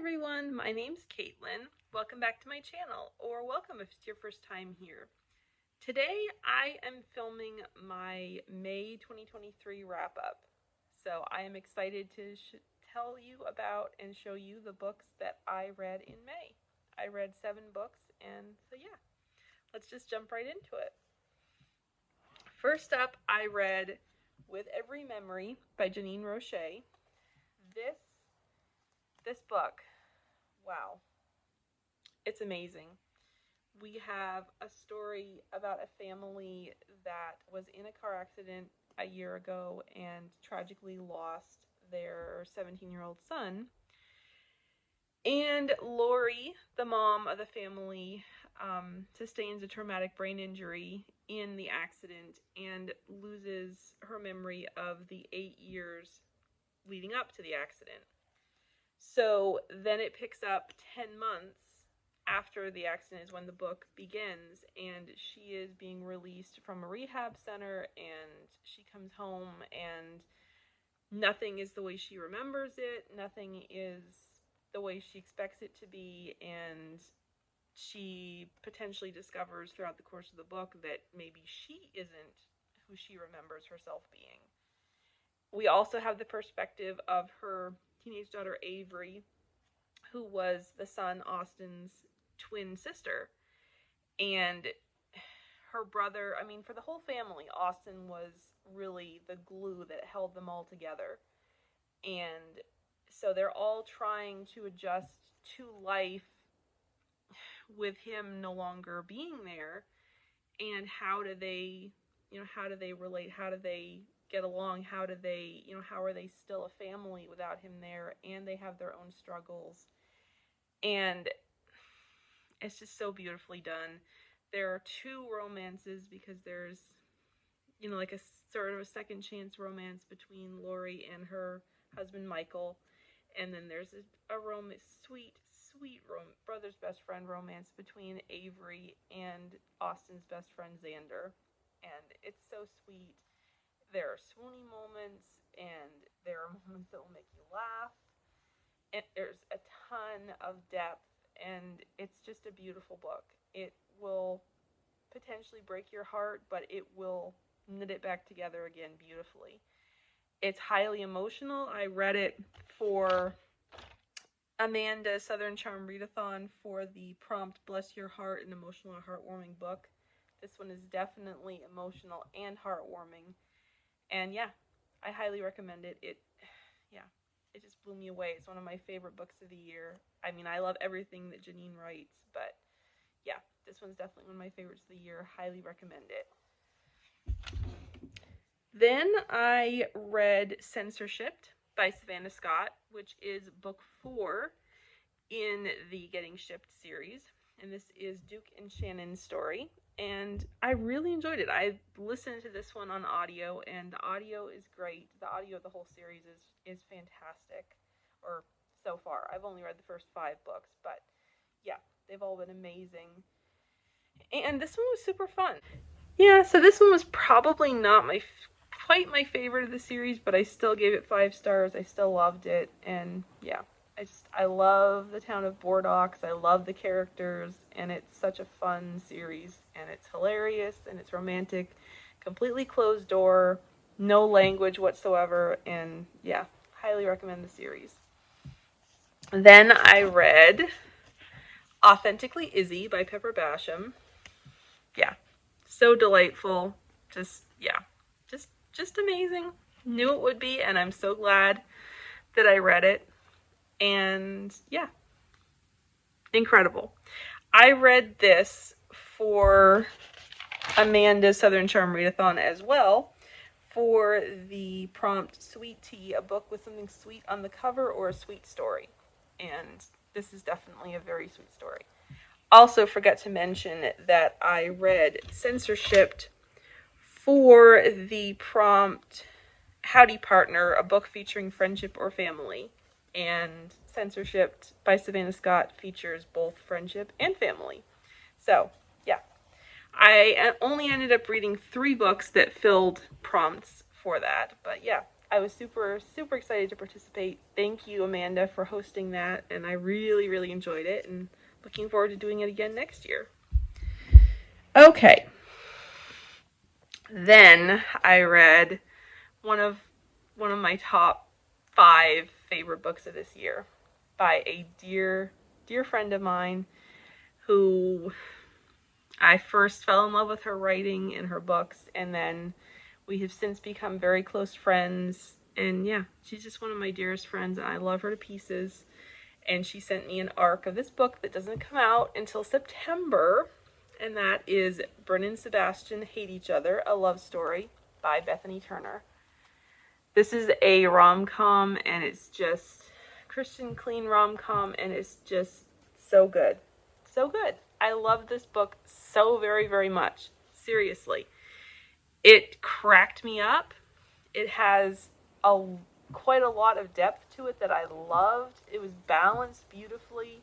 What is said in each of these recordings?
everyone, my name's Caitlyn. Welcome back to my channel, or welcome if it's your first time here. Today I am filming my May 2023 wrap-up. So I am excited to tell you about and show you the books that I read in May. I read 7 books, and so yeah, let's just jump right into it. First up, I read With Every Memory by Janine Roche. This book, wow, it's amazing. We have a story about a family that was in a car accident a year ago and tragically lost their 17-year-old son. And Lori, the mom of the family, sustains a traumatic brain injury in the accident and loses her memory of the 8 years leading up to the accident. So then it picks up 10 months after the accident is when the book begins, and she is being released from a rehab center, and she comes home, and nothing is the way she remembers it, nothing is the way she expects it to be, and she potentially discovers throughout the course of the book that maybe she isn't who she remembers herself being. We also have the perspective of her teenage daughter Avery, who was the son Austin's twin sister, and her brother. I mean, for the whole family, Austin was really the glue that held them all together, and so they're all trying to adjust to life with him no longer being there. And how do they relate? How do they get along? How are they still a family without him there? And they have their own struggles. And it's just so beautifully done. There are 2 romances because there's, like a sort of a second chance romance between Lori and her husband Michael. And then there's a sweet brother's best friend romance between Avery and Austin's best friend Xander. And it's so sweet. There are swoony moments, and there are moments that will make you laugh. And there's a ton of depth, and it's just a beautiful book. It will potentially break your heart, but it will knit it back together again beautifully. It's highly emotional. I read it for Amanda's Southern Charm Readathon for the prompt Bless Your Heart, an emotional and heartwarming book. This one is definitely emotional and heartwarming. And yeah, I highly recommend it. It just blew me away. It's one of my favorite books of the year. I mean, I love everything that Janine writes, but yeah, this one's definitely one of my favorites of the year. Highly recommend it. Then I read Censorship by Savannah Scott, which is book 4 in the Getting Shipped series. And this is Duke and Shannon's story. And I really enjoyed it. I listened to this one on audio, and the audio is great. The audio of the whole series is fantastic, or so far. I've only read the first 5 books, but yeah, they've all been amazing. And this one was super fun. Yeah, so this one was probably not quite my favorite of the series, but I still gave it 5 stars. I still loved it, and yeah. I love the town of Bordeaux. I love the characters, and it's such a fun series, and it's hilarious, and it's romantic, completely closed door, no language whatsoever, and yeah, highly recommend the series. Then I read Authentically, Izzy by Pepper Basham. Yeah, so delightful, just amazing. Knew it would be, and I'm so glad that I read it. And yeah, incredible. I read this for Amanda's Southern Charm Readathon as well, for the prompt Sweet Tea, a book with something sweet on the cover or a sweet story. And this is definitely a very sweet story. Also forgot to mention that I read Censorship for the prompt Howdy Partner-a, a book featuring friendship or family. And Censorship by Savannah Scott features both friendship and family. So, yeah. I only ended up reading 3 books that filled prompts for that. But yeah, I was super, super excited to participate. Thank you, Amanda, for hosting that, and I really, really enjoyed it, and looking forward to doing it again next year. Okay. Then I read one of my top 5 favorite books of this year by a dear, dear friend of mine who I first fell in love with her writing and her books, and then we have since become very close friends. And yeah, she's just one of my dearest friends, and I love her to pieces. And she sent me an arc of this book that doesn't come out until September, and that is Brynn and Sebastian Hate Each Other, a Love Story by Bethany Turner. This is a rom-com, and it's just Christian clean rom-com, and it's just so good. So good. I love this book so very, very much. Seriously. It cracked me up. It has quite a lot of depth to it that I loved. It was balanced beautifully.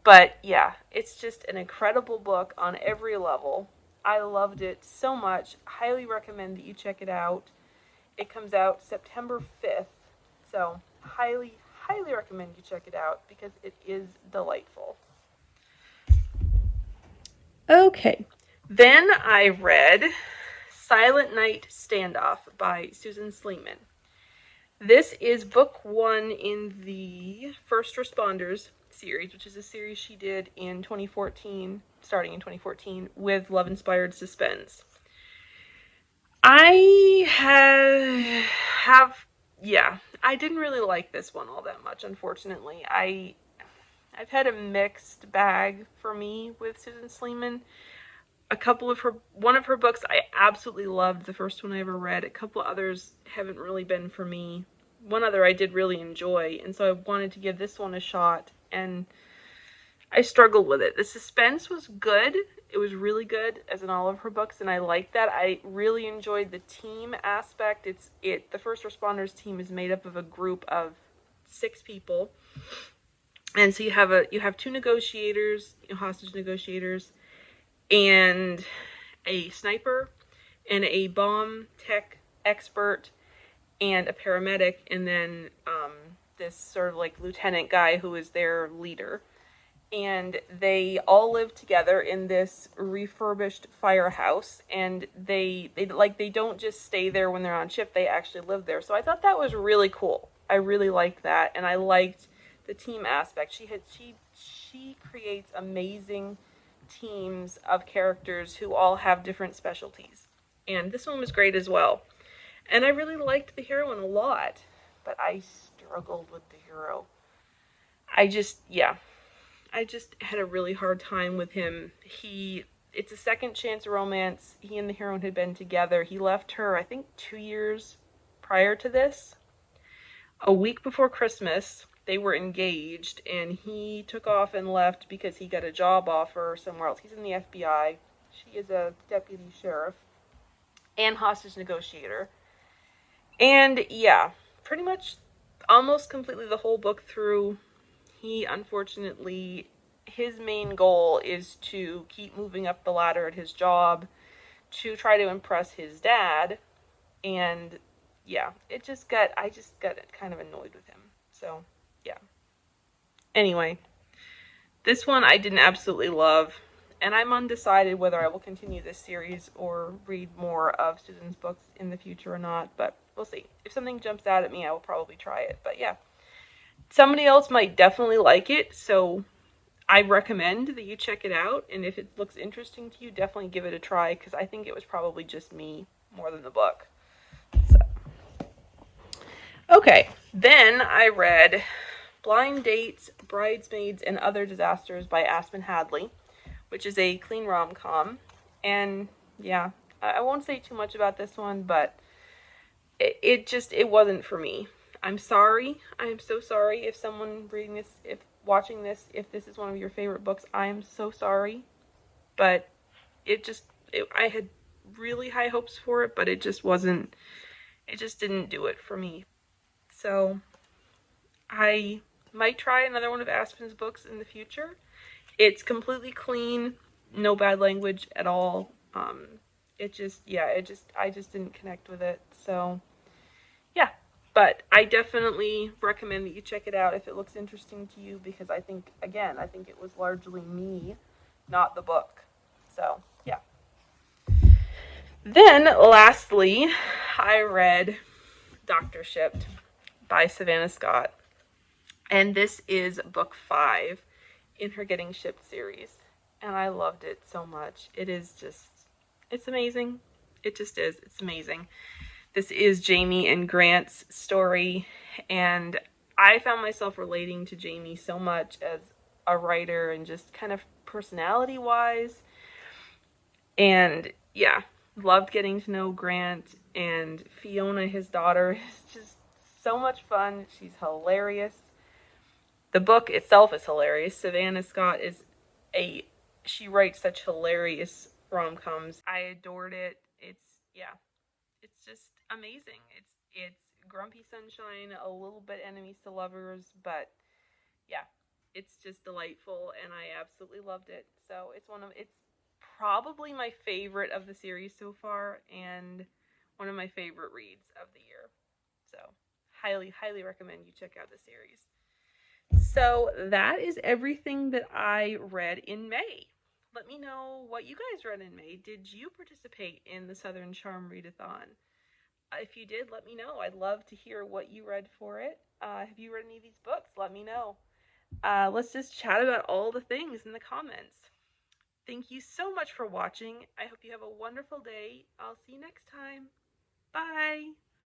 But yeah, it's just an incredible book on every level. I loved it so much. Highly recommend that you check it out. It comes out September 5th. So highly, highly recommend you check it out because it is delightful. Okay. Then I read Silent Night Standoff by Susan Sleeman. This is book 1 in the First Responders series, which is a series she did in 2014, starting in 2014, with Love Inspired Suspense. I I didn't really like this one all that much, unfortunately. I've had a mixed bag for me with Susan Sleeman. One of her books I absolutely loved, the first one I ever read. A couple others haven't really been for me. One other I did really enjoy, and so I wanted to give this one a shot, and I struggled with it. The suspense was good. It was really good, as in all of her books, and I liked that. I really enjoyed the team aspect. The First Responders team is made up of a group of 6 people, and so you have 2 negotiators, hostage negotiators, and a sniper, and a bomb tech expert, and a paramedic, and then this sort of like lieutenant guy who is their leader. And they all live together in this refurbished firehouse, and they don't just stay there when they're on shift, they actually live there. So I thought that was really cool. I really liked that, and I liked the team aspect. She creates amazing teams of characters who all have different specialties. And this one was great as well. And I really liked the heroine a lot, but I struggled with the hero. I just had a really hard time with him. It's a second chance romance. He and the heroine had been together. He left her, I think, 2 years prior to this. A week before Christmas, they were engaged, and he took off and left because he got a job offer somewhere else. He's in the FBI. She is a deputy sheriff and hostage negotiator. And yeah, pretty much almost completely the whole book through, his main goal is to keep moving up the ladder at his job to try to impress his dad. And yeah, I just got kind of annoyed with him. So yeah. Anyway, this one I didn't absolutely love, and I'm undecided whether I will continue this series or read more of Susan's books in the future or not, but we'll see. If something jumps out at me, I will probably try it. But yeah, somebody else might definitely like it, so I recommend that you check it out, and if it looks interesting to you, definitely give it a try, because I think it was probably just me more than the book. So. Okay, then I read Blind Dates, Bridesmaids, and Other Disasters by Aspen Hadley, which is a clean rom-com. And yeah, I won't say too much about this one, but it wasn't for me. I'm sorry. I am so sorry if someone reading this, if watching this, if this is one of your favorite books. I am so sorry. But I had really high hopes for it, but it just didn't do it for me. So I might try another one of Aspen's books in the future. It's completely clean, no bad language at all. I just didn't connect with it. So yeah, but I definitely recommend that you check it out if it looks interesting to you, because I think, again, I think it was largely me, not the book. So, yeah. Then, lastly, I read Doctor Shipped by Savannah Scott. And this is book 5 in her Getting Shipped series. And I loved it so much. It is just, it's amazing. It just is. It's amazing. This is Jamie and Grant's story. And I found myself relating to Jamie so much as a writer and just kind of personality wise. And yeah, loved getting to know Grant, and Fiona, his daughter, is just so much fun. She's hilarious. The book itself is hilarious. Savannah Scott is she writes such hilarious rom-coms. I adored it. It's just amazing. It's grumpy sunshine, a little bit enemies to lovers, but yeah, it's just delightful, and I absolutely loved it. So it's probably my favorite of the series so far, and one of my favorite reads of the year. So highly recommend you check out the series. So that is everything that I read in May. Let me know what you guys read in May. Did you participate in the Southern Charm Readathon? If you did, let me know. I'd love to hear what you read for it. Have you read any of these books? Let me know. Let's just chat about all the things in the comments. Thank you so much for watching. I hope you have a wonderful day. I'll see you next time. Bye.